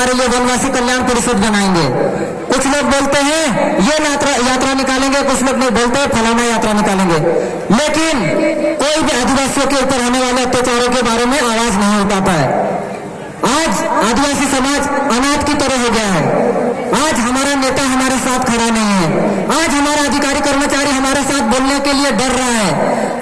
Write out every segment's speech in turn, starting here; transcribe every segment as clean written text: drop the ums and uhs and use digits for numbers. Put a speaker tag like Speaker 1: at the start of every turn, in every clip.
Speaker 1: तुम्हारे लिए वनवासी कल्याण परिषद बनाएंगे। कुछ लोग बोलते हैं ये यात्रा निकालेंगे, कुछ लोग नहीं बोलते फलाना यात्रा निकालेंगे, लेकिन कोई भी आदिवासियों के ऊपर होने वाले अत्याचारों के बारे में आवाज नहीं उठाता है। आज आदिवासी समाज अनाथ की तरह हो गया है। आज हमारा नेता हमारे साथ खड़ा नहीं है। आज हमारा अधिकारी कर्मचारी हमारे साथ बोलने के लिए डर रहा है।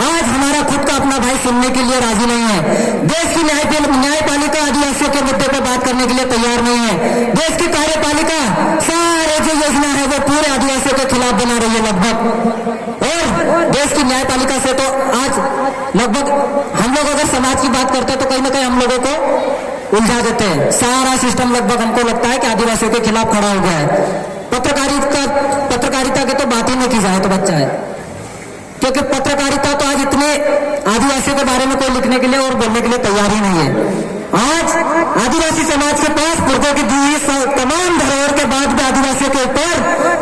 Speaker 1: आज हमारा खुद का अपना भाई सुनने के लिए राजी नहीं है। देश की न्यायपालिका आदिवासियों के मुद्दे पर बात करने के लिए तैयार नहीं है। देश की कार्यपालिका सारे जो योजना है वो पूरे आदिवासियों के खिलाफ बना रही है लगभग। और देश की न्यायपालिका से तो आज लगभग हम लोग अगर समाज की बात करते हैं तो कहीं ना कहीं हम लोगों को उलझा देते हैं। सारा सिस्टम लगभग हमको लगता है कि आदिवासियों के खिलाफ खड़ा हो गया है। पत्रकारिता की तो बात ही नहीं की जाए तो बच्चा है, क्योंकि पत्रकारिता तो आज इतने आदिवासियों के बारे में कोई लिखने के लिए और बोलने के लिए तैयार ही नहीं है। आज आदिवासी समाज के पास पूर्वों की दी हुई तमाम धरोहर के बाद भी आदिवासियों के ऊपर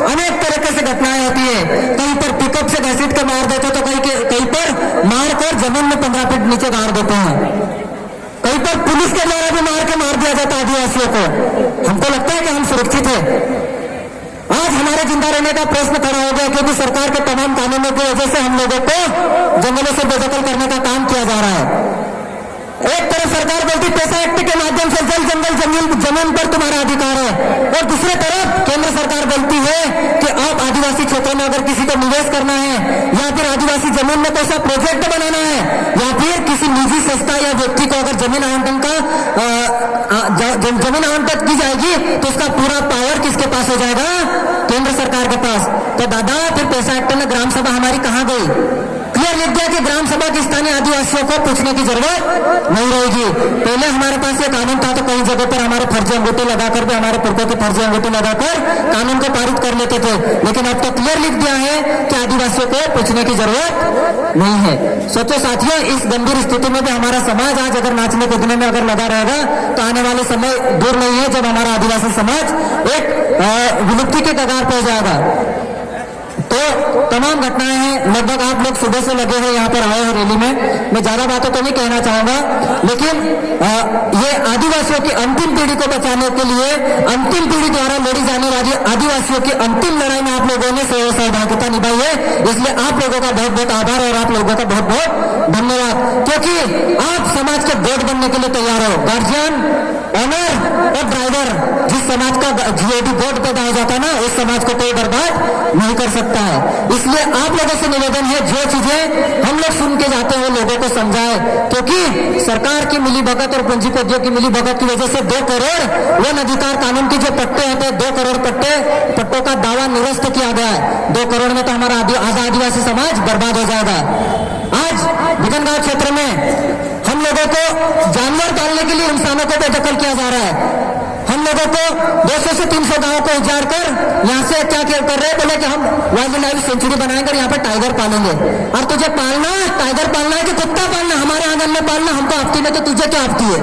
Speaker 1: अनेक तरीके से घटनाएं होती है। कहीं पर पिकअप से घसीट कर मार देते तो कहीं पर मार कर जमीन में 15 फीट नीचे गाड़ देते हैं। कहीं पर पुलिस के द्वारा भी मार दिया जाता है आदिवासियों को। हमको लगता है कि हम सुरक्षित है। आज हमारे जिंदा रहने का प्रश्न खड़ा हो गया क्योंकि सरकार के तमाम कानूनों की वजह से हम लोगों को जंगलों से बेदखल करने का काम किया जा रहा है। एक तरफ सरकार बोलती पैसा एक्ट के माध्यम से जल जमीन पर तुम्हारा अधिकार है, और दूसरी तरफ केंद्र सरकार बोलती है कि आप आदिवासी क्षेत्रों में अगर किसी को निवेश करना है या फिर आदिवासी जमीन में कोई सा प्रोजेक्ट बनाना है या फिर किसी निजी संस्था या व्यक्ति को अगर जमीन आवंटन की जाएगी तो उसका पूरा पावर किसके पास हो जाएगा? केंद्र सरकार के पास। तो दादा फिर पैसा एक्ट में ग्राम सभा हमारी कहां गई? क्लियर लिख दिया कि ग्राम सभा की स्थानीय आदिवासियों को पूछने की जरूरत नहीं रहेगी। पहले हमारे पास ये कानून था तो कई जगह पर हमारे फर्जी अंगूठे लगाकर भी हमारे पुरखों के फर्जी अंगूठे लगाकर कानून को पारित कर लेते थे, लेकिन अब तो क्लियर लिख दिया है कि आदिवासियों को पूछने की जरूरत नहीं है। सोचो साथियों, इस गंभीर स्थिति में भी हमारा समाज आज अगर नाचने कूदने में अगर लगा रहेगा तो आने वाले समय दूर नहीं है जब हमारा आदिवासी समाज एक विलुप्ति के कगार पर जाएगा। तो तमाम घटनाएं हैं, लगभग आप लोग सुबह से लगे हैं यहाँ पर आए हैं रैली में। मैं ज्यादा बातें तो नहीं कहना चाहूंगा, लेकिन ये आदिवासियों की अंतिम पीढ़ी को बचाने के लिए अंतिम पीढ़ी द्वारा लड़ी जाने वाली आदिवासियों की अंतिम लड़ाई में आप लोगों ने सहभागिता निभाई है। इसलिए आप लोगों का बहुत बहुत आभार और आप लोगों का बहुत बहुत धन्यवाद, क्योंकि आप समाज के बोर्ड बनने के लिए तैयार हो। गार्जियन, ओनर और ड्राइवर, जिस समाज का जीओडी बोर्ड पैदा हो जाता है ना, उस समाज को कोई बर्बाद नहीं कर सकता है। इसलिए आप लोगों से निवेदन है, जो चीजें हम लोग सुन के जाते हैं वो लोगों को समझाए, क्योंकि सरकार की मिलीभगत और पंजीकृतियों की मिलीभगत की वजह से 2 करोड़ वन अधिकार कानून की जो पट्टे होते हैं, 2 करोड़ पट्टों का दावा निरस्त किया गया है। 2 करोड़ में तो हमारा आदिवासी समाज बर्बाद हो जाएगा। आज बिगनगांव क्षेत्र में हम लोगों को जानवर पालने के लिए इंसानों को बेदखल किया जा रहा है। हम लोगों को 200 से 300 गांवों को उजाड़ कर यहाँ से क्या कर रहे हैं, बोले कि हम वाइल्ड लाइफ सेंचुरी बनाएंगे, यहाँ पर टाइगर पालेंगे। और तुझे पालना टाइगर पालना है कि कुत्ता पालना? हमारे आंगन में पालना हमको आपती में, तो तुझे क्या आपती है?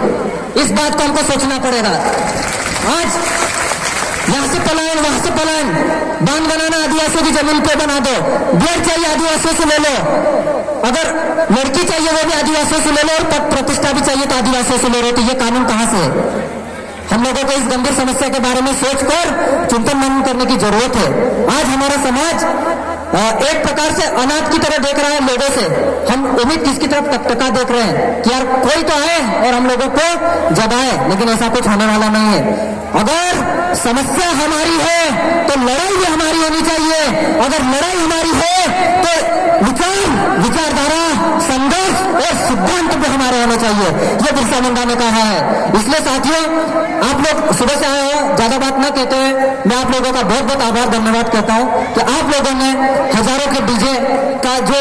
Speaker 1: इस बात को हमको सोचना पड़ेगा। आज यहाँ से पलायन, वहां से पलायन, बांध बनाना आदिवासियों की जमीन पे बना दो। ब्लड चाहिए आदिवासियों से ले लो, अगर लड़की चाहिए वो भी आदिवासियों से ले लो, और पद प्रतिष्ठा भी चाहिए तो आदिवासियों से ले लो। तो ये कानून कहां से है? हम लोगों को इस गंभीर समस्या के बारे में सोचकर चिंतन मनन करने की जरूरत है। आज हमारा समाज एक प्रकार से अनाथ की तरह देख रहा है लोगों से। हम उम्मीद किसकी तरफ टकटका देख रहे हैं कि यार कोई तो आए और हम लोगों को जगाए, लेकिन ऐसा कुछ होने वाला नहीं है। अगर समस्या हमारी है तो लड़ाई भी हमारी होनी चाहिए। अगर लड़ाई हमारी है तो विचारधारा, संघर्ष और सिद्धांत भी हमारे होने चाहिए। ये बिरसा मुंडा ने कहा है। इसलिए साथियों, आप लोग सुबह से आए हो, ज्यादा बात ना कहते हुए मैं आप लोगों का बहुत बहुत आभार धन्यवाद कहता हूं कि आप लोगों ने हजारों के डीजे का जो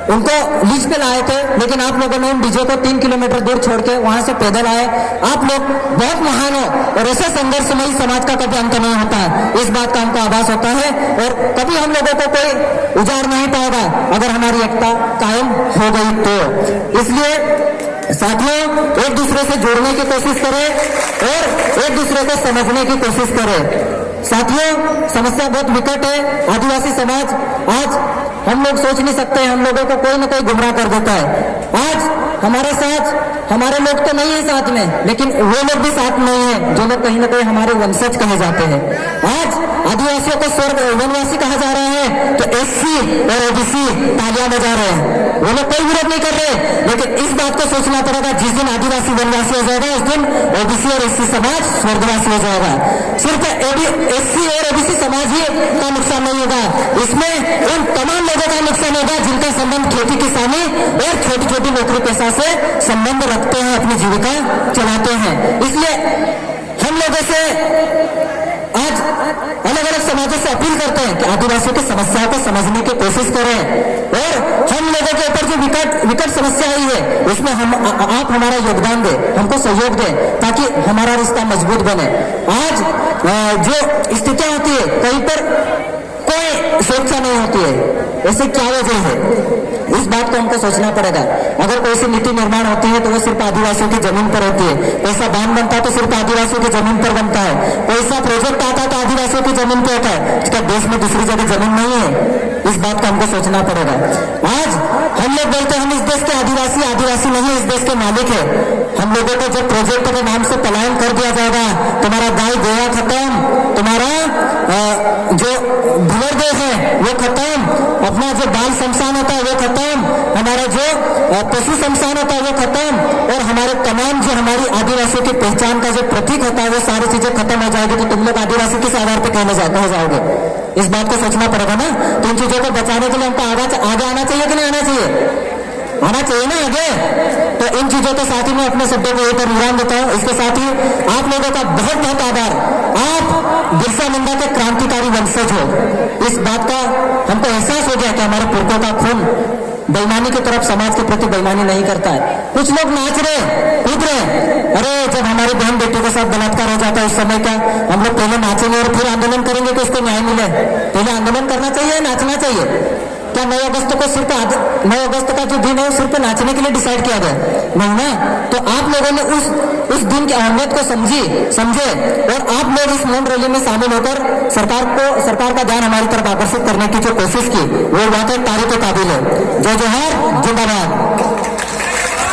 Speaker 1: उनको लीज पे लाए थे, लेकिन आप लोगों ने उन डीजे को 3 किलोमीटर दूर छोड़ के वहां से पैदल आए। आप लोग बहुत महान हो, और ऐसे संघर्षमयी समाज का कभी अंत नहीं होता है, इस बात का हमको आभास होता है। और कभी हम लोगों को कोई उजाड़ नहीं पाएगा अगर हमारी एकता कायम हो गई तो। इसलिए साथियों, एक दूसरे से जुड़ने की कोशिश करें और एक दूसरे को समझने की कोशिश करें। साथियों, समस्या बहुत विकट है। आदिवासी समाज आज हम लोग सोच नहीं सकते, हम लोगों को कोई ना कोई गुमराह कर देता है। आज हमारे साथ हमारे लोग तो नहीं है साथ में, लेकिन वो लोग भी साथ नहीं है जो लोग कहीं ना कहीं हमारे वंशज कहे जाते हैं। आज आदिवासियों को स्वर्ग वनवासी कहा जा रहा है तो एससी और ओबीसी तालियां बजा रहे हैं, वो लोग कोई विरोध नहीं कर रहे। लेकिन इस बात को सोचना पड़ेगा, जिस दिन आदिवासी वनवासी हो जाएगा उस दिन ओबीसी और एससी समाज स्वर्गवासी हो जाएगा। सिर्फ एससी और ओबीसी समाज ही का नुकसान नहीं होगा, इसमें उन तमाम लोगों का नुकसान होगा जिनका संबंध खेती किसानी और छोटी छोटी नौकरी पेशा से संबंध रखते हैं, अपनी जीविका चलाते हैं। इसलिए हम लोगों से आज अलग अलग समाजों से अपील करते हैं कि आदिवासियों की समस्याओं को समझने की कोशिश करें और हम लोगों के ऊपर जो विकट समस्या आई है उसमें आप हमारा योगदान दें, हमको सहयोग दें ताकि हमारा रिश्ता मजबूत बने। आज जो स्थितियां होती है कहीं पर कोई सुरक्षा नहीं होती है, ऐसे क्या वजह है, इस बात को हमको सोचना पड़ेगा। अगर कोई सी नीति निर्माण होती है तो वो सिर्फ आदिवासियों की जमीन पर होती है, कोई सा बांध बनता है तो सिर्फ आदिवासियों की जमीन पर बनता है, कोई सा प्रोजेक्ट आता है तो आदिवासियों की जमीन पर होता है। इसका देश में दूसरी जगह जमीन नहीं है, इस बात को हमको सोचना पड़ेगा। आज हम लोग बोलते हैं हम इस देश के आदिवासी, आदिवासी नहीं इस देश के मालिक है। हम लोगों को जब प्रोजेक्ट के नाम से पलायन कर दिया जाएगा, तुम्हारा गाय गोया खत्म, तुम्हारा जो भूवर देश है वो खत्म, अपना जो बाल शमशान होता है वो खत्म, हमारा जो पशु शमशान होता है वो खत्म और हमारे तमाम जो हमारी आदिवासियों की पहचान का जो प्रतीक होता है वो सारी चीजें खत्म हो जाएगी, तो तुम लोग आदिवासी किस आधार पर कहने जाओगे? इस बात को सोचना पड़ेगा ना। तो इन चीजों को बचाने के लिए हमको आगे आना चाहिए कि नहीं आना चाहिए? आना चाहिए ना आगे। तो इन चीजों के साथ ही मैं अपने शब्दों को यहीं पर विराम देता हूँ। इसके साथ ही आप लोगों का बहुत बहुत आभार, आप बिरसा मुंडा के क्रांतिकारी वंशज हो। इस बात का हमको एहसास हो गया कि हमारे पुरखों का खून बेईमानी की तरफ, समाज के प्रति बेईमानी नहीं करता है। कुछ लोग नाच रहे कूद रहे, अरे जब हमारी बहन बेटी के साथ बलात्कार हो जाता है उस समय का हम लोग पहले नाचेंगे और फिर आंदोलन करेंगे कि उसको न्याय मिले? पहले आंदोलन करना चाहिए, नाचना चाहिए। क्या 9 अगस्त को सिर्फ 9 अगस्त का जो दिन है सिर्फ नाचने के लिए डिसाइड किया गया? नहीं ना। तो आप लोगों ने उस दिन की अहमियत को समझे और आप लोग इस मौन रैली में शामिल होकर सरकार का ध्यान हमारी तरफ आकर्षित करने की जो कोशिश की वो वाकई तारीफ के काबिल है। जय जोहार, जिंदाबाद।